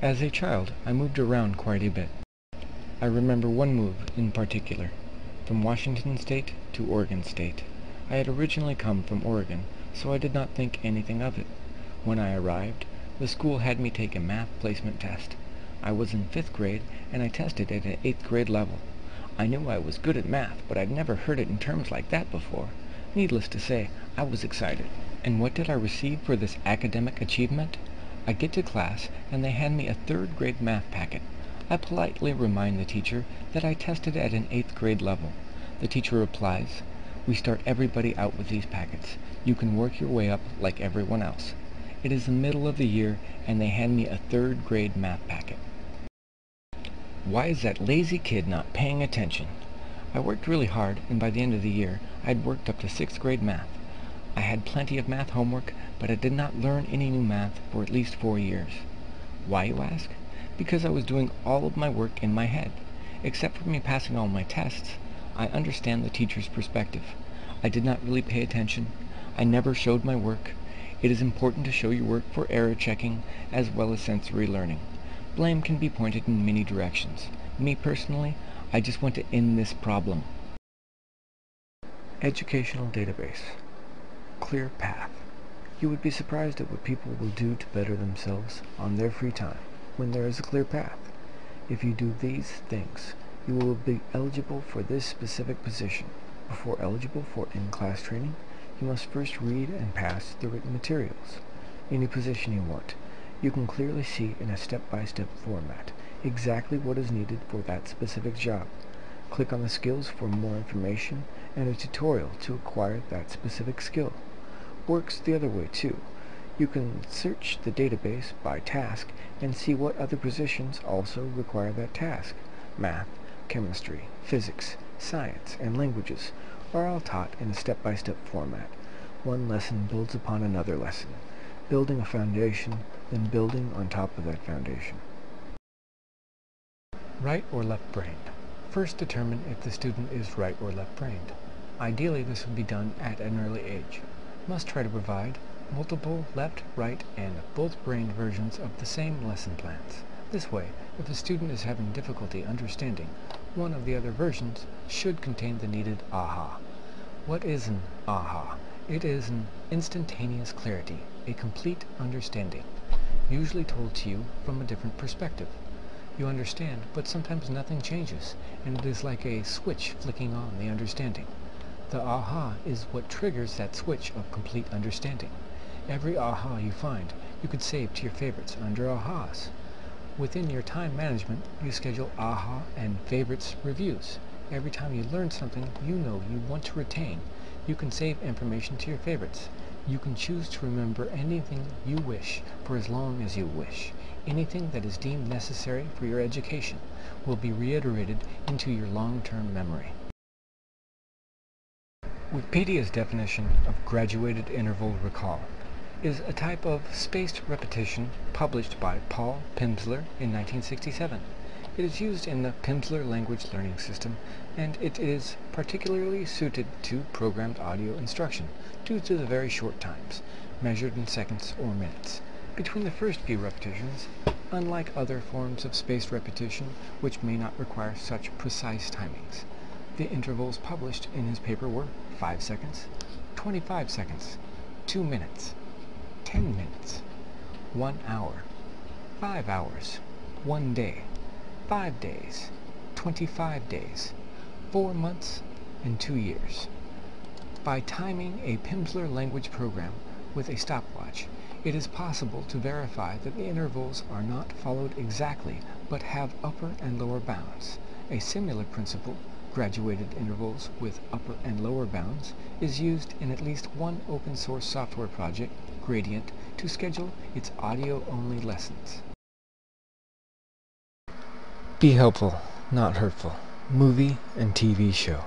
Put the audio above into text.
As a child, I moved around quite a bit. I remember one move in particular, from Washington State to Oregon State. I had originally come from Oregon, so I did not think anything of it. When I arrived, the school had me take a math placement test. I was in 5th grade, and I tested at an 8th grade level. I knew I was good at math, but I'd never heard it in terms like that before. Needless to say, I was excited. And what did I receive for this academic achievement? I get to class, and they hand me a 3rd grade math packet. I politely remind the teacher that I tested at an 8th grade level. The teacher replies, "We start everybody out with these packets. You can work your way up like everyone else." It is the middle of the year, and they hand me a 3rd grade math packet. Why is that lazy kid not paying attention? I worked really hard, and by the end of the year, I had worked up to 6th grade math. I had plenty of math homework, but I did not learn any new math for at least 4 years. Why, you ask? Because I was doing all of my work in my head. Except for me passing all my tests, I understand the teacher's perspective. I did not really pay attention. I never showed my work. It is important to show your work for error checking as well as sensory learning. Blame can be pointed in many directions. Me personally, I just want to end this problem. Educational database. Clear path. You would be surprised at what people will do to better themselves on their free time when there is a clear path. If you do these things, you will be eligible for this specific position. Before eligible for in-class training, you must first read and pass the written materials. Any position you want, you can clearly see in a step-by-step format exactly what is needed for that specific job. Click on the skills for more information and a tutorial to acquire that specific skill. Works the other way too. You can search the database by task and see what other positions also require that task. Math, chemistry, physics, science, and languages are all taught in a step-by-step format. One lesson builds upon another lesson, building a foundation, then building on top of that foundation. Right or left-brained. First determine if the student is right or left-brained. Ideally, this would be done at an early age. Must try to provide multiple left, right, and both-brained versions of the same lesson plans. This way, if a student is having difficulty understanding, one of the other versions should contain the needed aha. What is an aha? It is an instantaneous clarity, a complete understanding, usually told to you from a different perspective. You understand, but sometimes nothing changes, and it is like a switch flicking on the understanding. The aha is what triggers that switch of complete understanding. Every aha you find, you could save to your favorites under ahas. Within your time management, you schedule aha and favorites reviews. Every time you learn something you know you want to retain, you can save information to your favorites. You can choose to remember anything you wish for as long as you wish. Anything that is deemed necessary for your education will be reiterated into your long-term memory. Wikipedia's definition of graduated interval recall is a type of spaced repetition published by Paul Pimsleur in 1967. It is used in the Pimsleur language learning system, and it is particularly suited to programmed audio instruction due to the very short times, measured in seconds or minutes, between the first few repetitions, unlike other forms of spaced repetition which may not require such precise timings. The intervals published in his paper were 5 seconds, 25 seconds, 2 minutes, 10 minutes, 1 hour, 5 hours, 1 day, 5 days, 25 days, 4 months, and 2 years. By timing a Pimsleur language program with a stopwatch, it is possible to verify that the intervals are not followed exactly but have upper and lower bounds. A similar principle, graduated intervals with upper and lower bounds, is used in at least one open source software project, Gradient, to schedule its audio-only lessons. Be helpful, not hurtful. Movie and TV show.